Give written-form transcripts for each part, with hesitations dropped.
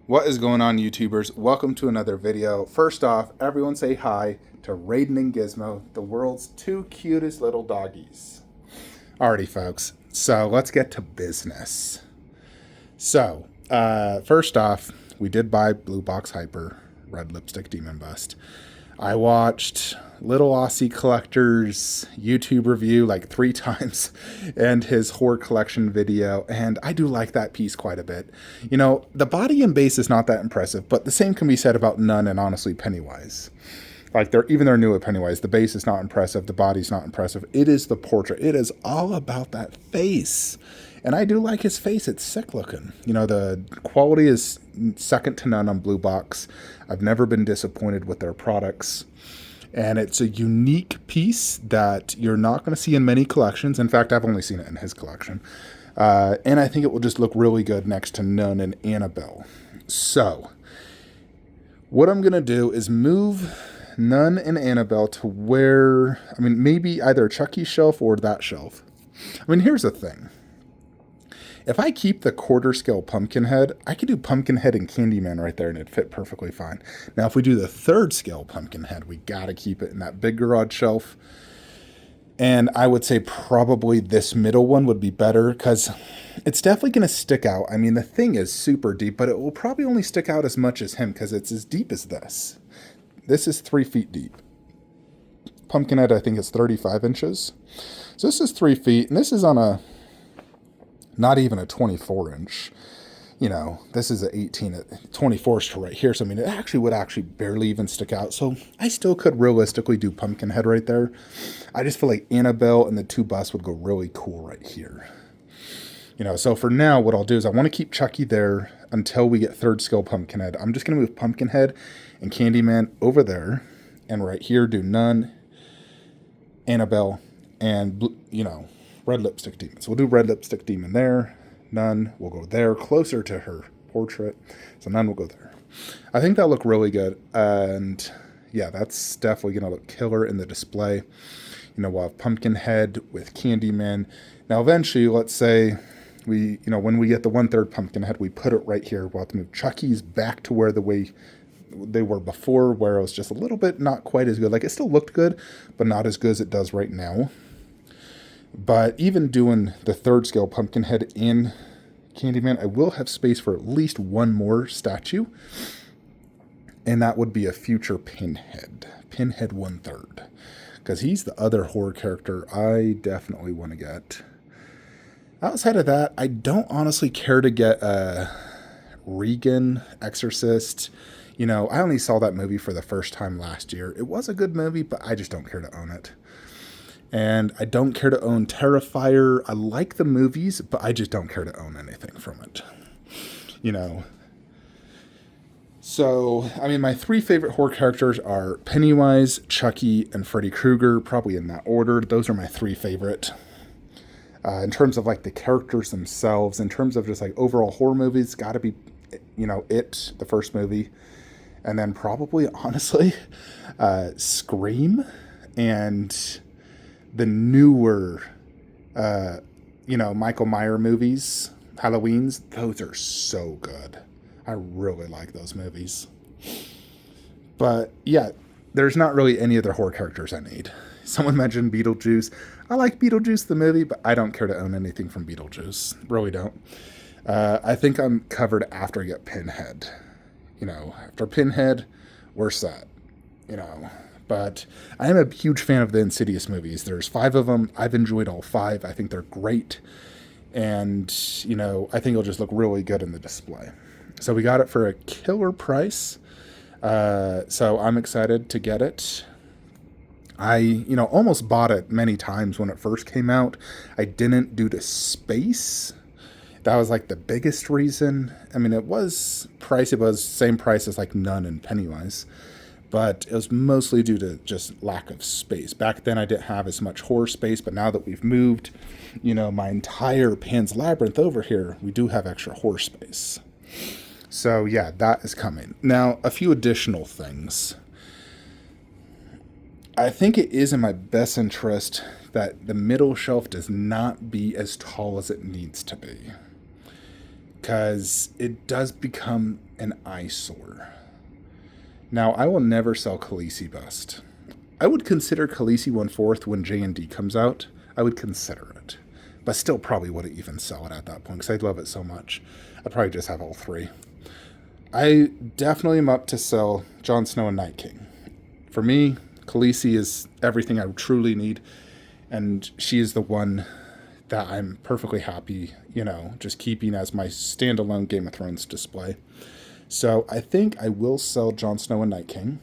What is going on, YouTubers? Welcome to another video. First off, everyone say hi to Raiden and Gizmo, the world's two cutest little doggies. Alrighty, folks. So let's get to business. So, first off, we did buy Blue Box Hyper, Red Lipstick Demon Bust. I watched Little Aussie Collector's YouTube review like 3 times and his horror collection video, and I do like that piece quite a bit. You know, the body and base is not that impressive, but the same can be said about Nun and honestly Pennywise. Like, even their new Pennywise, the base is not impressive, the body's not impressive. It is the portrait. It is all about that face. And I do like his face. It's sick looking. You know, the quality is second to none on Blue Box. I've never been disappointed with their products. And it's a unique piece that you're not going to see in many collections. In fact, I've only seen it in his collection. And I think it will just look really good next to Nun and Annabelle. So, what I'm going to do is move Nun and Annabelle to where, maybe either Chucky's shelf or that shelf. Here's the thing. If I keep the quarter scale Pumpkinhead, I could do Pumpkinhead and Candyman right there and it'd fit perfectly fine. Now, if we do the third scale Pumpkinhead, we gotta keep it in that big garage shelf. And I would say probably this middle one would be better because it's definitely going to stick out. The thing is super deep, but it will probably only stick out as much as him because it's as deep as this. This is 3 feet deep. Pumpkinhead, I think, is 35 inches. So this is 3 feet, and this is on a not even a 24 inch. You know, this is an 18, 24 to right here. So, it actually would barely even stick out. So I still could realistically do Pumpkinhead right there. I just feel like Annabelle and the 2 busts would go really cool right here. You know, so for now, what I'll do is I want to keep Chucky there until we get third scale Pumpkinhead. I'm just going to move Pumpkinhead and Candyman over there. And right here, do Nun, Annabelle, and, Red Lipstick Demon. So we'll do Red Lipstick Demon there. Nun will go there, closer to her portrait. So Nun will go there. I think that'll look really good. And yeah, that's definitely going to look killer in the display. You know, we'll have Pumpkinhead with Candyman. Now, eventually, let's say when we get the 1/3 Pumpkinhead, we put it right here. We'll have to move Chucky's back to where the way they were before, where it was just a little bit not quite as good. Like, it still looked good, but not as good as it does right now. But even doing the third scale Pumpkinhead in Candyman, I will have space for at least one more statue. And that would be a future Pinhead. Pinhead 1/3. Because he's the other horror character I definitely want to get. Outside of that, I don't honestly care to get a Regan Exorcist. You know, I only saw that movie for the first time last year. It was a good movie, but I just don't care to own it. And I don't care to own Terrifier. I like the movies, but I just don't care to own anything from it. You know. So, my 3 favorite horror characters are Pennywise, Chucky, and Freddy Krueger, probably in that order. Those are my 3 favorite. In terms of, like, the characters themselves, in terms of just, like, overall horror movies, gotta be, It, the first movie. And then probably, honestly, Scream and the newer, Michael Myers movies, Halloween's, those are so good. I really like those movies. But, yeah, there's not really any other horror characters I need. Someone mentioned Beetlejuice. I like Beetlejuice, the movie, but I don't care to own anything from Beetlejuice. Really don't. I think I'm covered after I get Pinhead. After Pinhead, we're set. But I am a huge fan of the Insidious movies. There's 5 of them. I've enjoyed all 5. I think they're great. And, I think it'll just look really good in the display. So we got it for a killer price. So I'm excited to get it. I, almost bought it many times when it first came out. I didn't due to space. That was like the biggest reason. It was pricey. It was same price as like Nun and Pennywise. But it was mostly due to just lack of space. Back then I didn't have as much horror space, but now that we've moved, my entire Pan's Labyrinth over here, we do have extra horror space. So yeah, that is coming. Now, a few additional things. I think it is in my best interest that the middle shelf does not be as tall as it needs to be. Because it does become an eyesore. Now, I will never sell Khaleesi bust. I would consider Khaleesi 1/4 when J&D comes out. I would consider it. But still probably wouldn't even sell it at that point because I love it so much. I'd probably just have all three. I definitely am up to sell Jon Snow and Night King. For me, Khaleesi is everything I truly need. And she is the one that I'm perfectly happy, just keeping as my standalone Game of Thrones display. So I think I will sell Jon Snow and Night King.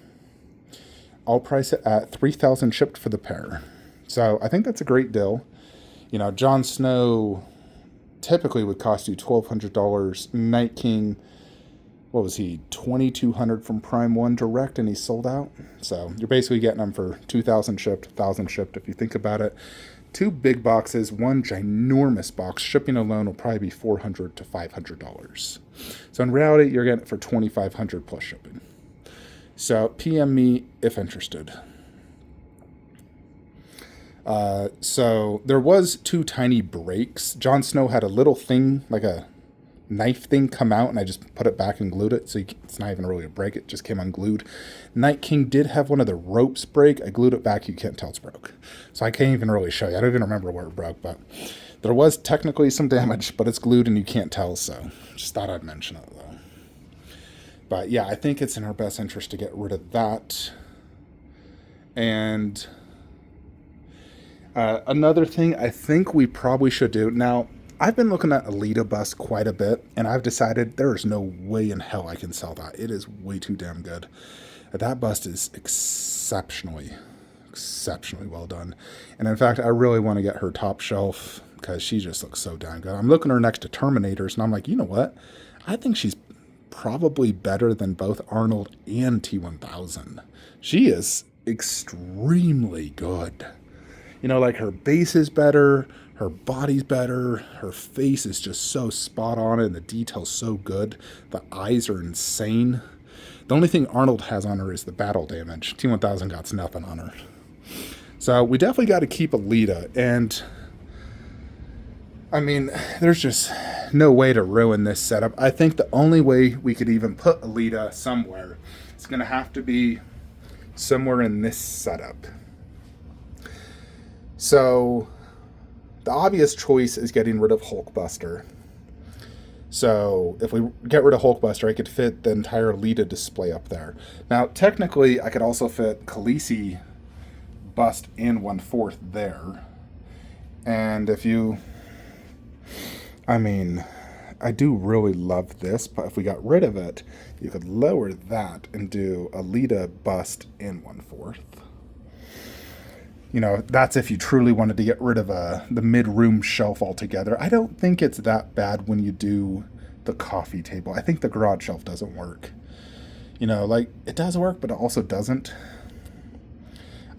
I'll price it at $3,000 shipped for the pair. So I think that's a great deal. Jon Snow typically would cost you $1,200. Night King, what was he, $2,200 from Prime 1 direct, and he sold out. So you're basically getting them for $2,000 shipped, $1,000 shipped if you think about it. 2 big boxes, 1 ginormous box. Shipping alone will probably be $400 to $500. So in reality, you're getting it for $2,500 plus shipping. So PM me if interested. So there was 2 tiny breaks. Jon Snow had a little thing, like a knife thing, come out, and I just put it back and glued it. So it's not even really a break. It just came unglued. Night King did have one of the ropes break. I glued it back. You can't tell it's broke. So I can't even really show you. I don't even remember where it broke, but there was technically some damage, but it's glued and you can't tell. So just thought I'd mention it though. But yeah, I think it's in our best interest to get rid of that. And another thing I think we probably should do now, I've been looking at Alita bust quite a bit, and I've decided there is no way in hell I can sell that. It is way too damn good. That bust is exceptionally well done. And in fact, I really want to get her top shelf because she just looks so damn good. I'm looking at her next to Terminators, and I'm like, you know what? I think she's probably better than both Arnold and T-1000. She is extremely good. Like her base is better, her body's better, her face is just so spot on, and the detail's so good. The eyes are insane. The only thing Arnold has on her is the battle damage. T-1000 got nothing on her. So we definitely got to keep Alita, and I mean, there's just no way to ruin this setup. I think the only way we could even put Alita somewhere is going to have to be somewhere in this setup. So the obvious choice is getting rid of Hulkbuster. So if we get rid of Hulkbuster, I could fit the entire Alita display up there. Now, technically, I could also fit Khaleesi bust in 1/4 there. And I do really love this, but if we got rid of it, you could lower that and do Alita bust in 1/4. That's if you truly wanted to get rid of the mid-room shelf altogether. I don't think it's that bad when you do the coffee table. I think the garage shelf doesn't work. It does work, but it also doesn't.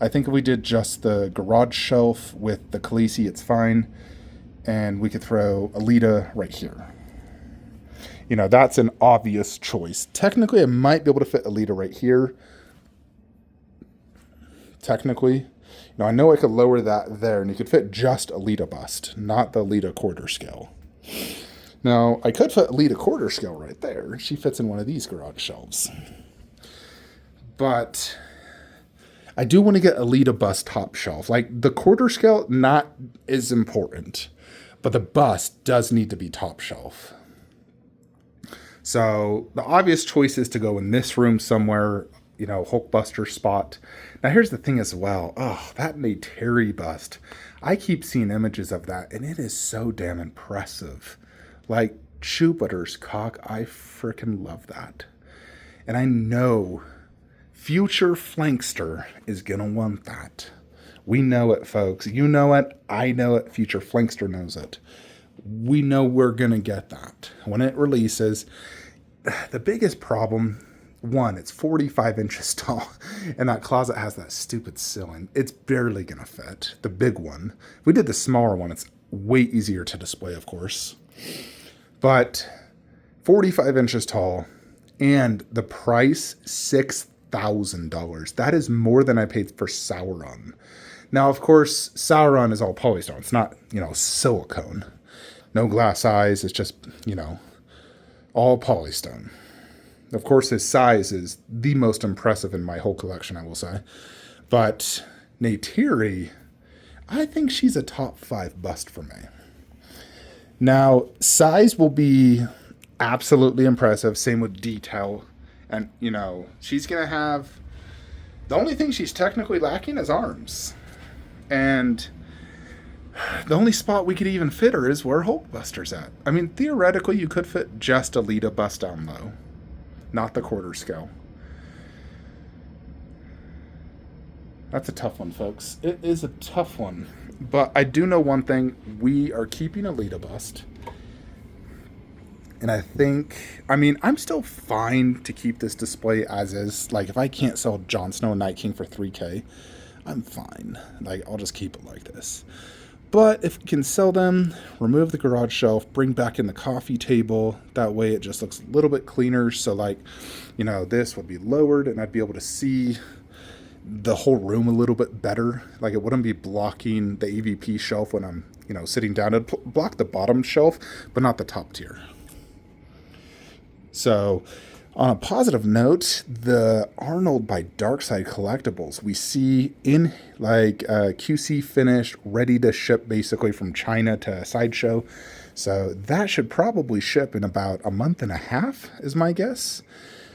I think if we did just the garage shelf with the Khaleesi, it's fine. And we could throw Alita right here. That's an obvious choice. Technically, I might be able to fit Alita right here. Technically. Now, I know I could lower that there, and you could fit just Alita bust, not the Alita quarter scale. Now, I could fit Alita quarter scale right there. She fits in one of these garage shelves. But I do want to get Alita bust top shelf. Like, the quarter scale, not as important, but the bust does need to be top shelf. So the obvious choice is to go in this room somewhere, Hulkbuster spot. Now here's the thing as well. Oh, that Terry bust. I keep seeing images of that, and it is so damn impressive. Like Jupiter's cock, I freaking love that. And I know future Flankster is gonna want that. We know it, folks. You know it. I know it. Future Flankster knows it. We know we're gonna get that when it releases. The biggest problem, one, it's 45 inches tall, and that closet has that stupid ceiling. It's barely going to fit, the big one. If we did the smaller one, it's way easier to display, of course. But 45 inches tall, and the price, $6,000. That is more than I paid for Sauron. Now, of course, Sauron is all polystone. It's not, silicone. No glass eyes. It's just, all polystone. Of course, his size is the most impressive in my whole collection, I will say. But Neytiri, I think she's a top 5 bust for me. Now, size will be absolutely impressive. Same with detail. And, you know, she's going to have... The only thing she's technically lacking is arms. And the only spot we could even fit her is where Hulkbuster's at. I mean, theoretically, you could fit just a Lita bust down low. Not the quarter scale. That's a tough one, folks. It is a tough one. But I do know one thing. We are keeping a Lita bust. And I think, I mean, I'm still fine to keep this display as is. Like, if I can't sell Jon Snow and Night King for $3K, I'm fine. Like, I'll just keep it like this. But if we can sell them, remove the garage shelf, bring back in the coffee table. That way it just looks a little bit cleaner. So, like, you know, this would be lowered and I'd be able to see the whole room a little bit better. Like, it wouldn't be blocking the EVP shelf when I'm, you know, sitting down. It'd block the bottom shelf, but not the top tier. So, on a positive note, the Arnold by Darkside Collectibles, we see in like QC finished, ready to ship basically from China to Sideshow. So that should probably ship in about a month and a half is my guess.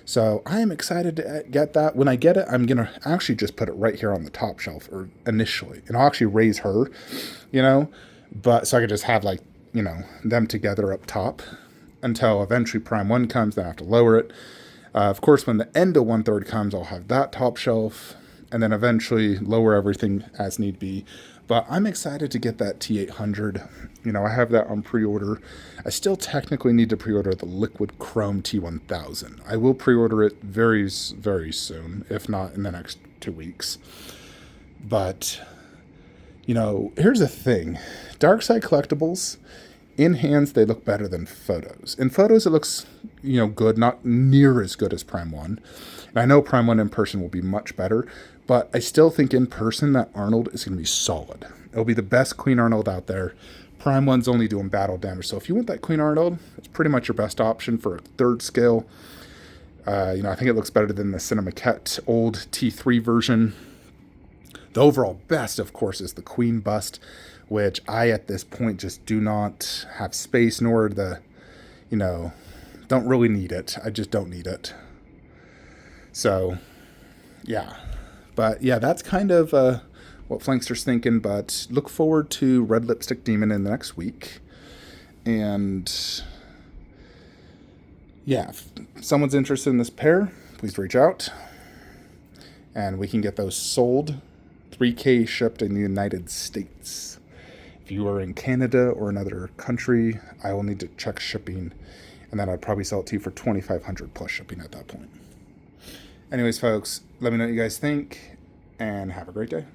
So I am excited to get that. When I get it, I'm going to actually just put it right here on the top shelf or initially. And I'll actually raise her, you know, but so I could just have like, you know, them together up top. Until eventually Prime 1 comes, then I have to lower it. Of course, when the end of 1/3 comes, I'll have that top shelf, and then eventually lower everything as need be. But I'm excited to get that T800. You know, I have that on pre-order. I still technically need to pre-order the Liquid Chrome T1000. I will pre-order it very, very soon, if not in the next 2 weeks. But, you know, here's the thing. Darkside Collectibles... in hands, they look better than photos. In photos, it looks, you know, good, not near as good as Prime 1. And I know Prime 1 in person will be much better, but I still think in person that Arnold is going to be solid. It'll be the best Queen Arnold out there. Prime 1's only doing battle damage, so if you want that Queen Arnold, it's pretty much your best option for a 3rd scale. You know, I think it looks better than the Cinemaquette old T3 version. The overall best, of course, is the Queen bust, which I, at this point, just do not have space, nor the, you know, don't really need it. I just don't need it. So, yeah. But, yeah, that's kind of what Flankster's thinking, but look forward to Red Lipstick Demon in the next week. And, yeah, if someone's interested in this pair, please reach out. And we can get those sold. 3K shipped in the United States. If you are in Canada or another country, I will need to check shipping, and then I'd probably sell it to you for $2,500 plus shipping at that point. Anyways, folks, let me know what you guys think, and have a great day.